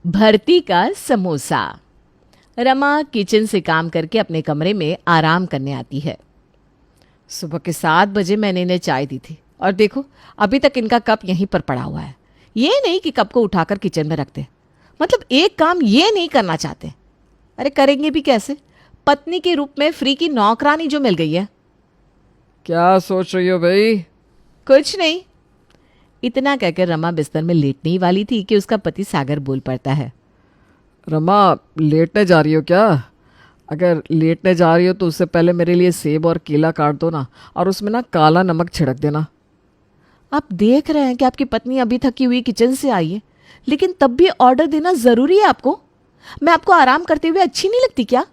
भरती का समोसा। रमा किचन से काम करके अपने कमरे में आराम करने आती है। सुबह के 7 बजे मैंने इन्हें चाय दी थी और देखो अभी तक इनका कप यहीं पर पड़ा हुआ है। ये नहीं कि कप को उठाकर किचन में रखते, मतलब एक काम ये नहीं करना चाहते। अरे करेंगे भी कैसे, पत्नी के रूप में फ्री की नौकरानी जो मिल गई है। क्या सोच रही हो भाई? कुछ नहीं। इतना कहकर रमा बिस्तर में लेटने ही वाली थी कि उसका पति सागर बोल पड़ता है। रमा, लेटने जा रही हो क्या? अगर लेटने जा रही हो तो उससे पहले मेरे लिए सेब और केला काट दो ना, और उसमें ना काला नमक छिड़क देना। आप देख रहे हैं कि आपकी पत्नी अभी थकी हुई किचन से आई है, लेकिन तब भी ऑर्डर देना जरूरी है आपको। मैं आपको आराम करते हुए अच्छी नहीं लगती क्या?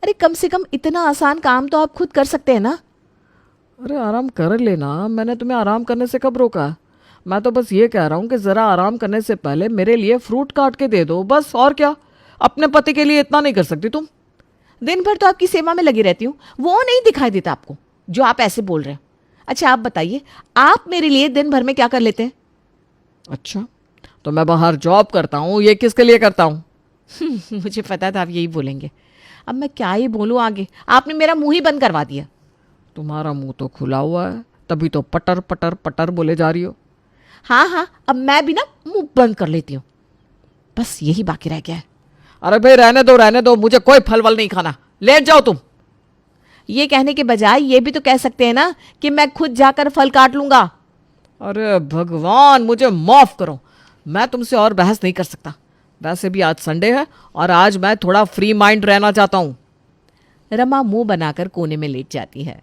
अरे कम से कम इतना आसान काम तो आप खुद कर सकते हैं ना। अरे आराम कर लेना, मैंने तुम्हें आराम करने से कब रोका? मैं तो बस ये कह रहा हूँ कि ज़रा आराम करने से पहले मेरे लिए फ्रूट काट के दे दो, बस। और क्या, अपने पति के लिए इतना नहीं कर सकती तुम? दिन भर तो आपकी सेवा में लगी रहती हूँ, वो नहीं दिखाई देता आपको जो आप ऐसे बोल रहे हैं। अच्छा आप बताइए, आप मेरे लिए दिन भर में क्या कर लेते हैं? अच्छा, तो मैं बाहर जॉब करता हूँ, ये किसके लिए करता हूँ? मुझे पता था आप यही बोलेंगे। अब मैं क्या ही बोलूँ आगे, आपने मेरा मुंह ही बंद करवा दिया। तुम्हारा मुंह तो खुला हुआ है, तभी तो पटर पटर पटर बोले जा रही हो। हाँ हाँ, अब मैं भी ना मुंह बंद कर लेती हूँ, बस यही बाकी रह गया है। अरे भाई रहने दो, मुझे कोई फल वल नहीं खाना, लेट जाओ तुम। ये कहने के बजाय ये भी तो कह सकते हैं ना कि मैं खुद जाकर फल काट लूंगा। अरे भगवान, मुझे माफ करो, मैं तुमसे और बहस नहीं कर सकता। वैसे भी आज संडे है और आज मैं थोड़ा फ्री माइंड रहना चाहता हूँ। रमा मुंह बनाकर कोने में लेट जाती है।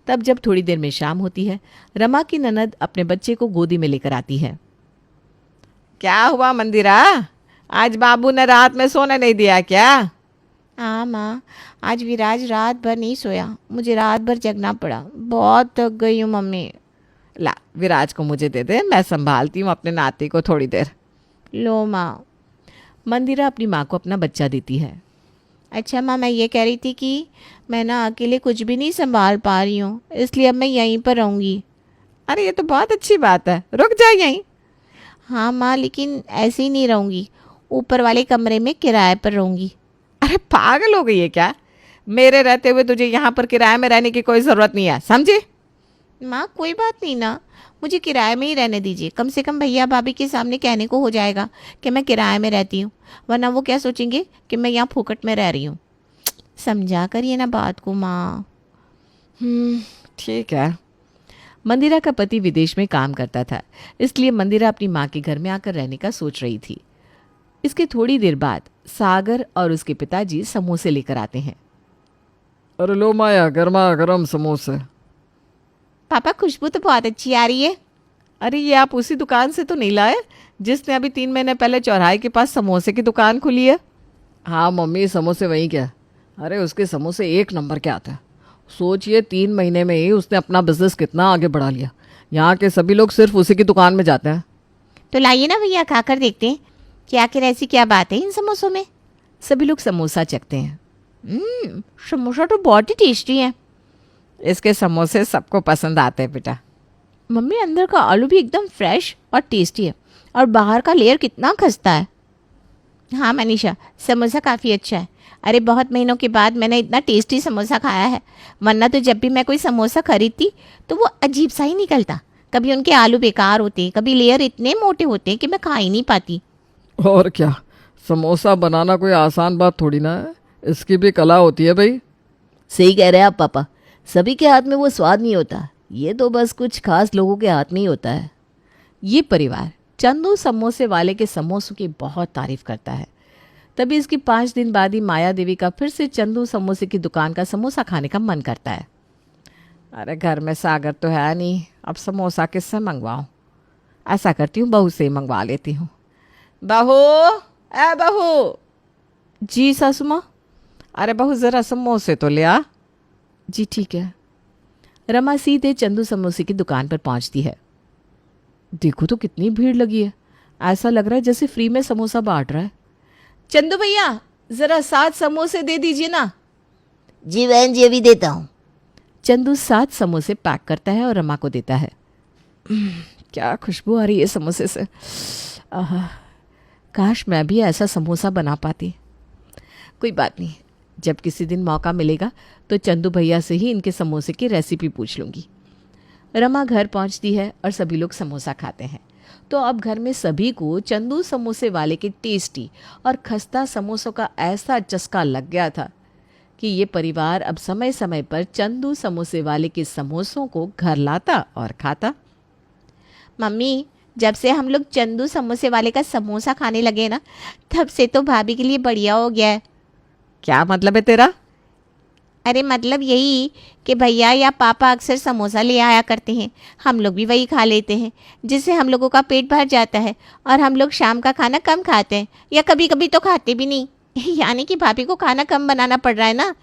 तब जब थोड़ी देर में शाम होती है, रमा की ननद अपने बच्चे को गोदी में लेकर आती है। क्या हुआ मंदिरा, आज बाबू ने रात में सोने नहीं दिया क्या? हाँ माँ, आज विराज रात भर नहीं सोया, मुझे रात भर जगना पड़ा, बहुत थक गई हूँ मम्मी। ला विराज को मुझे दे दे, मैं संभालती हूँ अपने नाती को थोड़ी देर। लो माँ। मंदिरा अपनी माँ को अपना बच्चा देती है। अच्छा माँ, मैं ये कह रही थी कि मैं ना अकेले कुछ भी नहीं संभाल पा रही हूँ, इसलिए अब मैं यहीं पर रहूँगी। अरे ये तो बहुत अच्छी बात है, रुक जा यहीं। हाँ माँ, लेकिन ऐसे ही नहीं रहूँगी, ऊपर वाले कमरे में किराए पर रहूँगी। अरे पागल हो गई है क्या? मेरे रहते हुए तुझे यहाँ पर किराए में रहने की कोई ज़रूरत नहीं है, समझी? माँ कोई बात नहीं ना, मुझे किराए में ही रहने दीजिए, कम से कम भैया भाभी के सामने कहने को हो जाएगा कि मैं किराए में रहती हूँ, वरना वो क्या सोचेंगे कि मैं यहाँ फोकट में रह रही हूँ। समझा करिए ना बात को माँ। ठीक है। मंदिरा का पति विदेश में काम करता था, इसलिए मंदिरा अपनी माँ के घर में आकर रहने का सोच रही थी। इसके थोड़ी देर बाद सागर और उसके पिताजी समोसे लेकर आते हैं। अरे लो माया, गर्मा गर्म समोसे। पापा खुशबू तो बहुत अच्छी आ रही है। अरे ये आप उसी दुकान से तो नहीं लाए जिसने अभी 3 महीने पहले चौराहे के पास समोसे की दुकान खुली है? हाँ मम्मी, समोसे वहीं क्या। अरे उसके समोसे एक नंबर के आते हैं। सोचिए 3 महीने में ही उसने अपना बिजनेस कितना आगे बढ़ा लिया। यहाँ के सभी लोग सिर्फ उसी की दुकान में जाते हैं। तो लाइए ना भैया, खाकर देखते हैं कि आखिर ऐसी क्या बात है इन समोसों में। सभी लोग समोसा चखते हैं। समोसा तो बहुत ही टेस्टी है। इसके समोसे सबको पसंद आते हैं बेटा। मम्मी अंदर का आलू भी एकदम फ्रेश और टेस्टी है, और बाहर का लेयर कितना खस्ता है। हाँ मनीषा, समोसा काफ़ी अच्छा है। अरे बहुत महीनों के बाद मैंने इतना टेस्टी समोसा खाया है, वरना तो जब भी मैं कोई समोसा खरीदती तो वो अजीब सा ही निकलता। कभी उनके आलू बेकार होते, कभी लेयर इतने मोटे होते हैं कि मैं खा ही नहीं पाती। और क्या, समोसा बनाना कोई आसान बात थोड़ी ना है, इसकी भी कला होती है भाई। सही कह रहे हैं आप पापा, सभी के हाथ में वो स्वाद नहीं होता, ये तो बस कुछ खास लोगों के हाथ में ही होता है। ये परिवार चंदू समोसे वाले के समोसों की बहुत तारीफ करता है। तभी इसकी 5 दिन बाद ही माया देवी का फिर से चंदू समोसे की दुकान का समोसा खाने का मन करता है। अरे घर में सागर तो है नहीं, अब समोसा किससे मंगवाऊं? ऐसा करती हूँ बहू से मंगवा लेती हूँ। बहू, ए बहू। जी सासू माँ। अरे बहू ज़रा समोसे तो ले आ। जी ठीक है। रमा सीधे चंदू समोसे की दुकान पर पहुंचती है। देखो तो कितनी भीड़ लगी है, ऐसा लग रहा है जैसे फ्री में समोसा बांट रहा है। चंदू भैया ज़रा 7 समोसे दे दीजिए ना। जी बहन जी, अभी देता हूँ। चंदू 7 समोसे पैक करता है और रमा को देता है। क्या खुशबू आ रही है समोसे से। आहा, काश मैं भी ऐसा समोसा बना पाती। कोई बात नहीं, जब किसी दिन मौका मिलेगा तो चंदू भैया से ही इनके समोसे की रेसिपी पूछ लूँगी। रमा घर पहुंचती है और सभी लोग समोसा खाते हैं। तो अब घर में सभी को चंदू समोसे वाले के टेस्टी और खस्ता समोसों का ऐसा चस्का लग गया था कि ये परिवार अब समय समय पर चंदू समोसे वाले के समोसों को घर लाता और खाता। मम्मी, जब से हम लोग चंदू समोसे वाले का समोसा खाने लगे ना, तब से तो भाभी के लिए बढ़िया हो गया है। क्या मतलब है तेरा? अरे मतलब यही कि भैया या पापा अक्सर समोसा ले आया करते हैं, हम लोग भी वही खा लेते हैं, जिससे हम लोगों का पेट भर जाता है और हम लोग शाम का खाना कम खाते हैं, या कभी कभी तो खाते भी नहीं। यानी कि भाभी को खाना कम बनाना पड़ रहा है ना।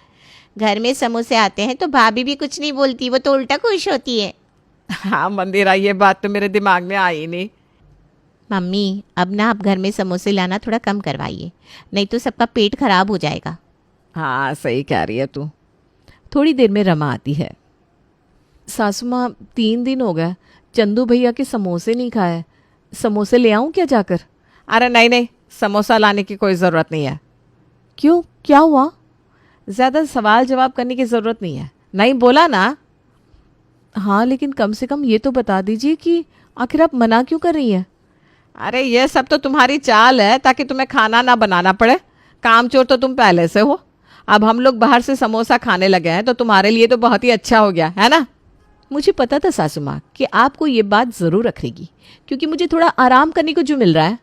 घर में समोसे आते हैं तो भाभी भी कुछ नहीं बोलती, वो तो उल्टा खुश होती है। हाँ मंदिरा, ये बात तो मेरे दिमाग में आई नहीं। मम्मी, अब ना आप घर में समोसे लाना थोड़ा कम करवाइए, नहीं तो सबका पेट खराब हो जाएगा। हाँ सही कह रही है तू। थोड़ी देर में रमा आती है। सासू माँ, 3 दिन हो गए चंदू भैया के समोसे नहीं खाए, समोसे ले आऊँ क्या जाकर? अरे नहीं नहीं, समोसा लाने की कोई ज़रूरत नहीं है। क्यों, क्या हुआ? ज़्यादा सवाल जवाब करने की ज़रूरत नहीं है, नहीं बोला ना। हाँ लेकिन कम से कम ये तो बता दीजिए कि आखिर आप मना क्यों कर रही हैं? अरे ये सब तो तुम्हारी चाल है ताकि तुम्हें खाना ना बनाना पड़े। कामचोर तो तुम पहले से हो। अब हम लोग बाहर से समोसा खाने लगे हैं तो तुम्हारे लिए तो बहुत ही अच्छा हो गया है ना। मुझे पता था सासू माँ कि आपको ये बात ज़रूर रखेगी, क्योंकि मुझे थोड़ा आराम करने को जो मिल रहा है।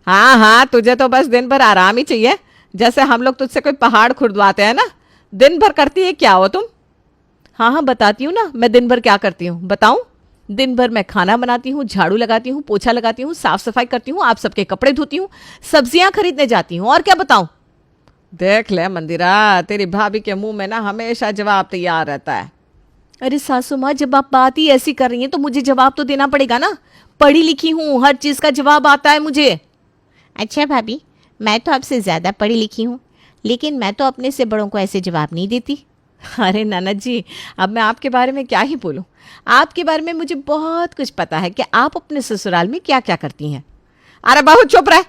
हाँ हाँ, तुझे तो बस दिन भर आराम ही चाहिए, जैसे हम लोग तुझसे कोई पहाड़ खुरदवाते हैं ना। दिन भर करती है क्या हो तुम? हाँ हाँ बताती हूँ ना, मैं दिन भर क्या करती हूँ बताऊँ? दिन भर मैं खाना बनाती हूँ, झाड़ू लगाती हूँ, पोछा लगाती हूँ, साफ सफाई करती हूँ, आप सबके कपड़े धोती हूँ, सब्जियां खरीदने जाती हूँ, और क्या बताऊँ? देख ले मंदिरा, तेरी भाभी के मुंह में ना हमेशा जवाब तैयार रहता है। अरे सासू माँ, जब आप बात ही ऐसी कर रही हैं तो मुझे जवाब तो देना पड़ेगा ना। पढ़ी लिखी हूँ, हर चीज़ का जवाब आता है मुझे। अच्छा भाभी, मैं तो आपसे ज़्यादा पढ़ी लिखी हूँ, लेकिन मैं तो अपने से बड़ों को ऐसे जवाब नहीं देती। अरे ननद जी, अब मैं आपके बारे में क्या ही बोलूं। आपके बारे में मुझे बहुत कुछ पता है कि आप अपने ससुराल में क्या क्या करती हैं। अरे बहुत चुप रहे।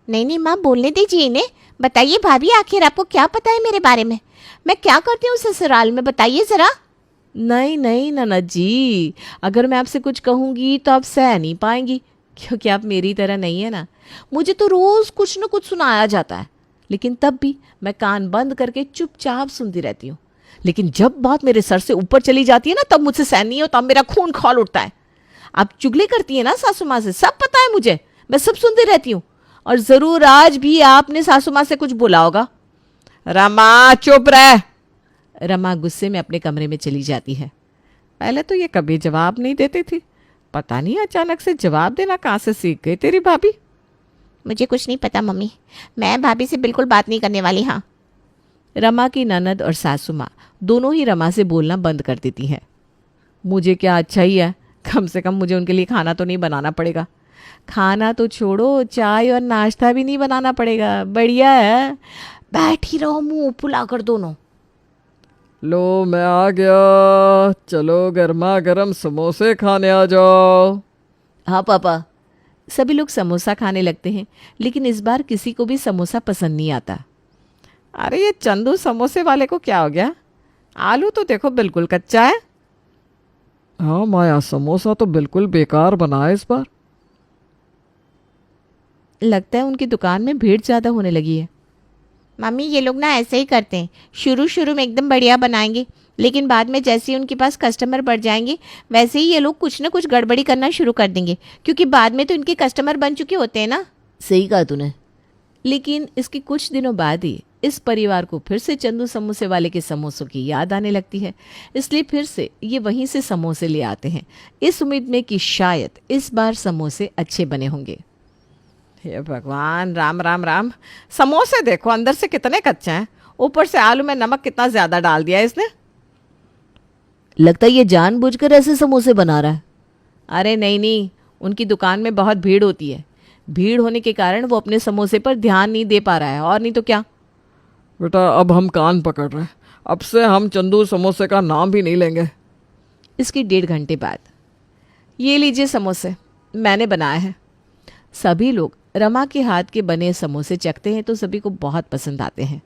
नहीं नहीं माँ, बोलने दीजिए इन्हें। बताइए भाभी, आखिर आपको क्या पता है मेरे बारे में? मैं क्या करती हूँ ससुराल में, बताइए ज़रा। नहीं नहीं ननद जी, अगर मैं आपसे कुछ कहूँगी तो आप सह नहीं पाएंगी, क्योंकि आप मेरी तरह नहीं है ना। मुझे तो रोज़ कुछ न कुछ सुनाया जाता है, लेकिन तब भी मैं कान बंद करके चुपचाप सुनती रहती हूँ। लेकिन जब बात मेरे सर से ऊपर चली जाती है ना, तब मुझसे सहन नहीं होता, मेरा खून खौल उठता है। आप चुगली करती है ना सासू माँ से, सब पता है मुझे, मैं सब सुनती रहती हूँ। और ज़रूर आज भी आपने सासू माँ से कुछ बोला होगा। रमा चुप रह। रमा गुस्से में अपने कमरे में चली जाती है। पहले तो ये कभी जवाब नहीं देती थी, पता नहीं अचानक से जवाब देना कहाँ से सीख गई तेरी भाभी। मुझे कुछ नहीं पता मम्मी, मैं भाभी से बिल्कुल बात नहीं करने वाली। हाँ। रमा की ननद और सासू माँ दोनों ही रमा से बोलना बंद कर देती हैं। मुझे क्या, अच्छा ही है, कम से कम मुझे उनके लिए खाना तो नहीं बनाना पड़ेगा। खाना तो छोड़ो, चाय और नाश्ता भी नहीं बनाना पड़ेगा, बढ़िया है। बैठी रहो मुंह फुलाकर दोनों। लो मैं आ गया, चलो गर्मा गर्म समोसे खाने आ जाओ। हाँ पापा। सभी लोग समोसा खाने लगते हैं, लेकिन इस बार किसी को भी समोसा पसंद नहीं आता। अरे ये चंदू समोसे वाले को क्या हो गया? आलू तो देखो बिल्कुल कच्चा है। हाँ माया, समोसा तो बिल्कुल बेकार बना है इस बार। लगता है उनकी दुकान में भीड़ ज़्यादा होने लगी है। मम्मी, ये लोग ना ऐसे ही करते हैं, शुरू शुरू में एकदम बढ़िया बनाएंगे, लेकिन बाद में जैसे ही उनके पास कस्टमर बढ़ जाएंगे, वैसे ही ये लोग कुछ ना कुछ गड़बड़ी करना शुरू कर देंगे, क्योंकि बाद में तो इनके कस्टमर बन चुके होते हैं ना। सही कहा तूने। लेकिन इसके कुछ दिनों बाद ही इस परिवार को फिर से चंदू समोसे वाले के समोसों की याद आने लगती है, इसलिए फिर से ये वहीं से समोसे ले आते हैं, इस उम्मीद में कि शायद इस बार समोसे अच्छे बने होंगे। हे भगवान, राम राम राम। समोसे देखो अंदर से कितने कच्चे हैं, ऊपर से आलू में नमक कितना ज्यादा डाल दिया इसने। लगता है ये जानबूझकर ऐसे समोसे बना रहा है। अरे नहीं नहीं, उनकी दुकान में बहुत भीड़ होती है, भीड़ होने के कारण वो अपने समोसे पर ध्यान नहीं दे पा रहा है, और नहीं तो क्या। बेटा अब हम कान पकड़ रहे हैं, अब से हम चंदू समोसे का नाम भी नहीं लेंगे। इसकी 1.5 घंटे बाद, ये लीजिए समोसे, मैंने बनाए हैं। सभी लोग रमा के हाथ के बने समोसे चखते हैं तो सभी को बहुत पसंद आते हैं।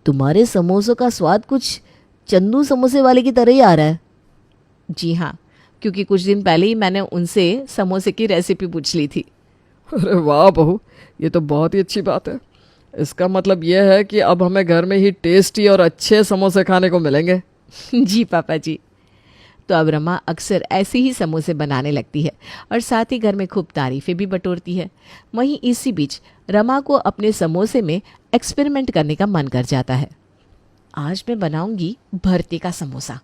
तुम्हारे समोसों का स्वाद कुछ चंदू समोसे वाले की तरह ही आ रहा है। जी हाँ, क्योंकि कुछ दिन पहले ही मैंने उनसे समोसे की रेसिपी पूछ ली थी। अरे वाह बहू, ये तो बहुत ही अच्छी बात है। इसका मतलब यह है कि अब हमें घर में ही टेस्टी और अच्छे समोसे खाने को मिलेंगे। जी पापा जी। तो अब रमा अक्सर ऐसे ही समोसे बनाने लगती है और साथ ही घर में खूब तारीफें भी बटोरती है। वहीं इसी बीच रमा को अपने समोसे में एक्सपेरिमेंट करने का मन कर जाता है। आज मैं बनाऊंगी भरते का समोसा।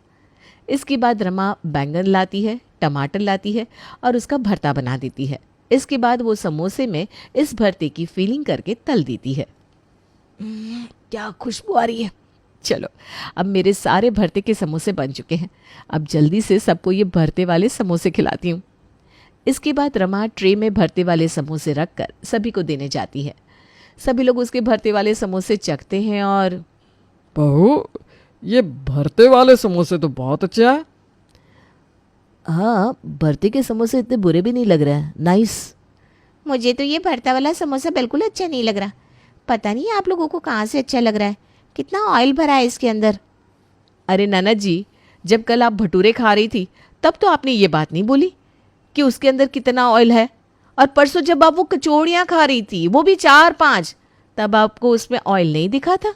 इसके बाद रमा बैंगन लाती है, टमाटर लाती है और उसका भरता बना देती है। इसके बाद वो समोसे में इस भरते की फीलिंग करके तल देती है। क्या खुशबू आ रही है। चलो, अब मेरे सारे भरते के समोसे बन चुके हैं। अब जल्दी से सबको ये भरते वाले समोसे खिलाती हूँ। इसके बाद रमा ट्रे में भरते वाले समोसे रखकर सभी को देने जाती है। सभी लोग उसके भरते वाले समोसे चखते हैं और बहू, ये भरते वाले समोसे तो बहुत अच्छे हैं। हाँ, भरते के समोसे इतने बुरे भी नहीं लग रहे हैं। नाइस। मुझे तो ये भरता वाला समोसा बिल्कुल अच्छा नहीं लग रहा। पता नहीं आप लोगों को कहाँ से अच्छा लग रहा है। कितना ऑयल भरा है इसके अंदर। अरे ननद जी, जब कल आप भटूरे खा रही थी तब तो आपने ये बात नहीं बोली कि उसके अंदर कितना ऑयल है। और परसों जब आप वो कचौड़ियाँ खा रही थी, वो भी 4-5, तब आपको उसमें ऑयल नहीं दिखा था।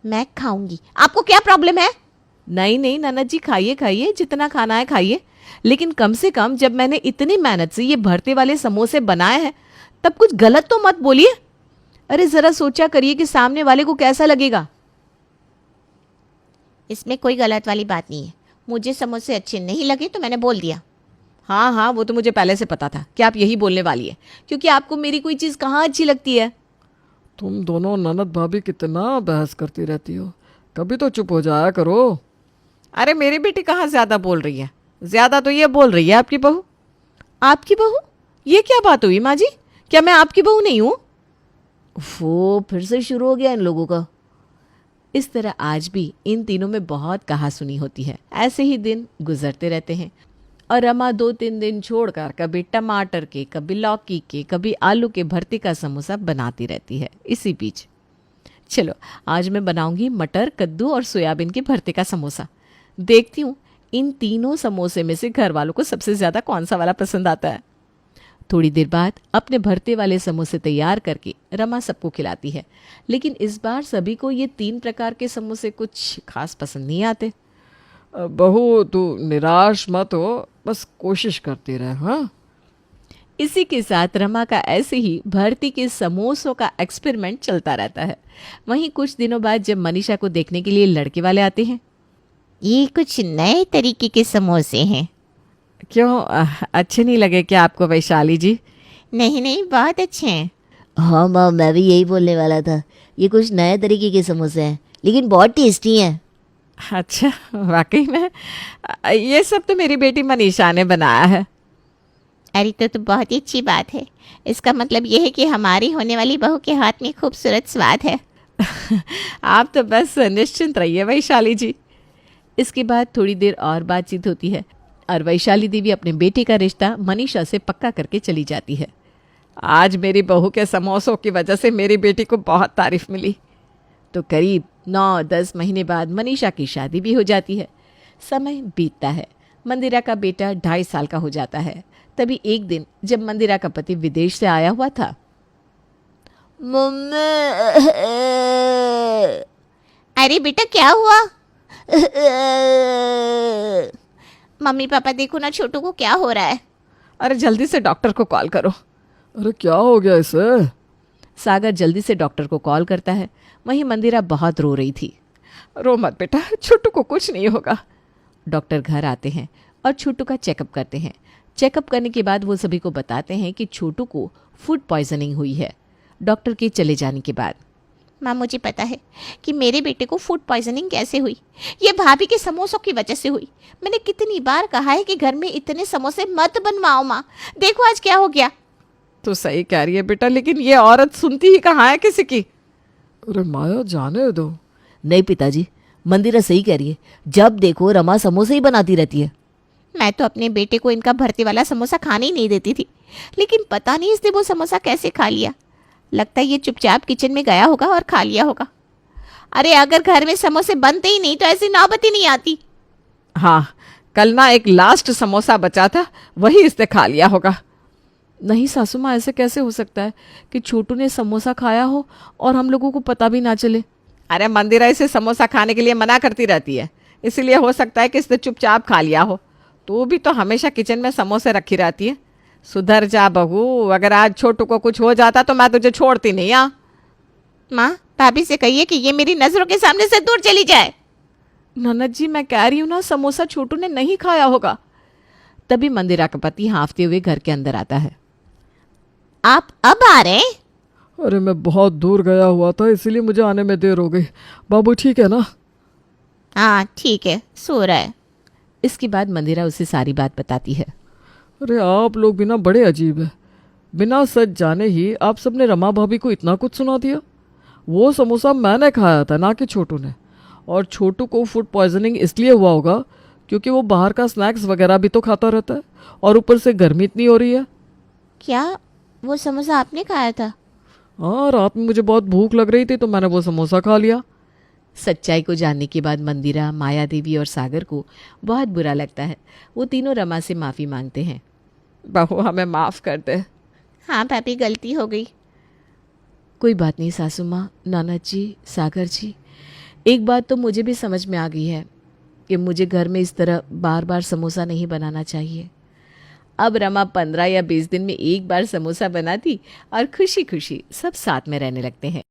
मैं खाऊंगी, आपको क्या प्रॉब्लम है? नहीं नहीं ननद जी, खाइए खाइए, जितना खाना है खाइए। लेकिन कम से कम जब मैंने इतनी मेहनत से ये भरते वाले समोसे बनाए हैं तब कुछ गलत तो मत बोलिए। अरे ज़रा सोचा करिए कि सामने वाले को कैसा लगेगा। इसमें कोई गलत वाली बात नहीं है। मुझे समोसे अच्छे नहीं लगे तो मैंने बोल दिया। हाँ हाँ, वो तो मुझे पहले से पता था कि आप यही बोलने वाली है, क्योंकि आपको मेरी कोई चीज़ कहाँ अच्छी लगती है। तुम दोनों ननद भाभी कितना बहस करती रहती हो, कभी तो चुप हो जाया करो। अरे मेरी बेटी कहाँ ज़्यादा बोल रही है, ज़्यादा तो ये बोल रही है आपकी बहू। आपकी बहू? ये क्या बात हुई माँ जी? क्या मैं आपकी बहू नहीं हूँ? वो फिर से शुरू हो गया इन लोगों का। इस तरह आज भी इन तीनों में बहुत कहासुनी होती है। ऐसे ही दिन गुजरते रहते हैं और रमा 2-3 दिन छोड़कर कभी टमाटर के, कभी लौकी के, कभी आलू के भरते का समोसा बनाती रहती है। इसी बीच चलो, आज मैं बनाऊंगी मटर, कद्दू और सोयाबीन के भरते का समोसा। देखती हूँ इन तीनों समोसे में से घर वालों को सबसे ज़्यादा कौन सा वाला पसंद आता है। थोड़ी देर बाद अपने भरते वाले समोसे तैयार करके रमा सबको खिलाती है। लेकिन इस बार सभी को ये 3 प्रकार के समोसे कुछ खास पसंद नहीं आते। बहू, तू निराश मत हो, बस कोशिश करती रहे। हाँ, इसी के साथ रमा का ऐसे ही भरती के समोसों का एक्सपेरिमेंट चलता रहता है। वहीं कुछ दिनों बाद जब मनीषा को देखने के लिए लड़के वाले आते हैं। ये कुछ नए तरीके के समोसे हैं। क्यों, अच्छे नहीं लगे क्या आपको वैशाली जी? नहीं नहीं, बहुत अच्छे हैं। हाँ माँ, मैं भी यही बोलने वाला था। ये कुछ नए तरीके के समोसे हैं, लेकिन बहुत टेस्टी हैं। अच्छा, वाकई में? ये सब तो मेरी बेटी मनीषा ने बनाया है। अरे तो बहुत ही अच्छी बात है। इसका मतलब ये है कि हमारी होने वाली बहू के हाथ में खूबसूरत स्वाद है। आप तो बस निश्चिंत रहिए वैशाली जी। इसके बाद थोड़ी देर और बातचीत होती है और वैशाली देवी अपने बेटे का रिश्ता मनीषा से पक्का करके चली जाती है। आज मेरी बहू के समोसों की वजह से मेरी बेटी को बहुत तारीफ मिली। तो करीब 9-10 महीने बाद मनीषा की शादी भी हो जाती है। समय बीतता है। मंदिरा का बेटा 2.5 साल का हो जाता है। तभी एक दिन जब मंदिरा का पति विदेश से आया हुआ था। मम्मी, अरे बेटा, क्या हुआ? मम्मी पापा देखो ना, छोटू को क्या हो रहा है। अरे जल्दी से डॉक्टर को कॉल करो। अरे क्या हो गया इसे? सागर जल्दी से डॉक्टर को कॉल करता है। वहीं मंदिरा बहुत रो रही थी। रो मत बेटा, छोटू को कुछ नहीं होगा। डॉक्टर घर आते हैं और छोटू का चेकअप करते हैं। चेकअप करने के बाद वो सभी को बताते हैं कि छोटू को फूड पॉइजनिंग हुई है। डॉक्टर के चले जाने के बाद माँ, मुझे पता है कि मेरे बेटे को फूड पॉइजनिंग कैसे हुई। ये भाभी के समोसों की वजह से हुई। मैंने कितनी बार कहा है कि घर में इतने समोसे मत बनवाओ माँ। देखो आज क्या हो गया। तो सही कह रही है बेटा, लेकिन ये औरत सुनती ही कहाँ है किसी की। अरे माया, जाने दो। नहीं पिताजी, मंदिरा सही कह रही है। जब देखो रमा समोसे ही बनाती रहती है। मैं तो अपने बेटे को इनका भरते वाला समोसा खाने ही नहीं देती थी। लेकिन पता नहीं इसने वो समोसा कैसे खा लिया। लगता है ये चुपचाप किचन में गया होगा और खा लिया होगा। अरे अगर घर में समोसे बनते ही नहीं तो ऐसी नौबत ही नहीं आती। हाँ, कल ना एक लास्ट समोसा बचा था, वही इसने खा लिया होगा। नहीं सासू माँ, ऐसे कैसे हो सकता है कि छोटू ने समोसा खाया हो और हम लोगों को पता भी ना चले। अरे मंदिरा इसे समोसा खाने के लिए मना करती रहती है, इसलिए हो सकता है कि इसने चुपचाप खा लिया हो। तू भी तो हमेशा किचन में समोसे रखी रहती है। सुधर जा बहू, अगर आज छोटू को कुछ हो जाता तो मैं तुझे छोड़ती नहीं। हाँ माँ, भाभी से कहिए कि ये मेरी नजरों के सामने से दूर चली जाए। ननद जी, मैं कह रही हूँ ना, समोसा छोटू ने नहीं खाया होगा। तभी मंदिरा का पति हाँफते हुए घर के अंदर आता है। आप अब आ रहे हैं? अरे मैं बहुत दूर गया हुआ था, इसीलिए मुझे आने में देर हो गई। बाबू ठीक है ना? हाँ ठीक है, सो रहा है। इसके बाद मंदिरा उसे सारी बात बताती है। अरे आप लोग भी ना बड़े अजीब है। बिना सच जाने ही आप सबने रमा भाभी को इतना कुछ सुना दिया। वो समोसा मैंने खाया था, ना कि छोटू ने। और छोटू को फूड पॉइजनिंग इसलिए हुआ होगा क्योंकि वो बाहर का स्नैक्स वगैरह भी तो खाता रहता है, और ऊपर से गर्मी इतनी हो रही है। क्या वो समोसा आपने खाया था? हाँ, रात में मुझे बहुत भूख लग रही थी तो मैंने वो समोसा खा लिया। सच्चाई को जानने के बाद मंदिरा, माया देवी और सागर को बहुत बुरा लगता है। वो तीनों रमा से माफ़ी मांगते हैं। बहू हमें माफ़ कर दे। हाँ भाभी, गलती हो गई। कोई बात नहीं सासू माँ, नाना जी, सागर जी, एक बात तो मुझे भी समझ में आ गई है कि मुझे घर में इस तरह बार बार समोसा नहीं बनाना चाहिए। अब रमा 15 या 20 दिन में एक बार समोसा बनाती और खुशी खुशी सब साथ में रहने लगते हैं।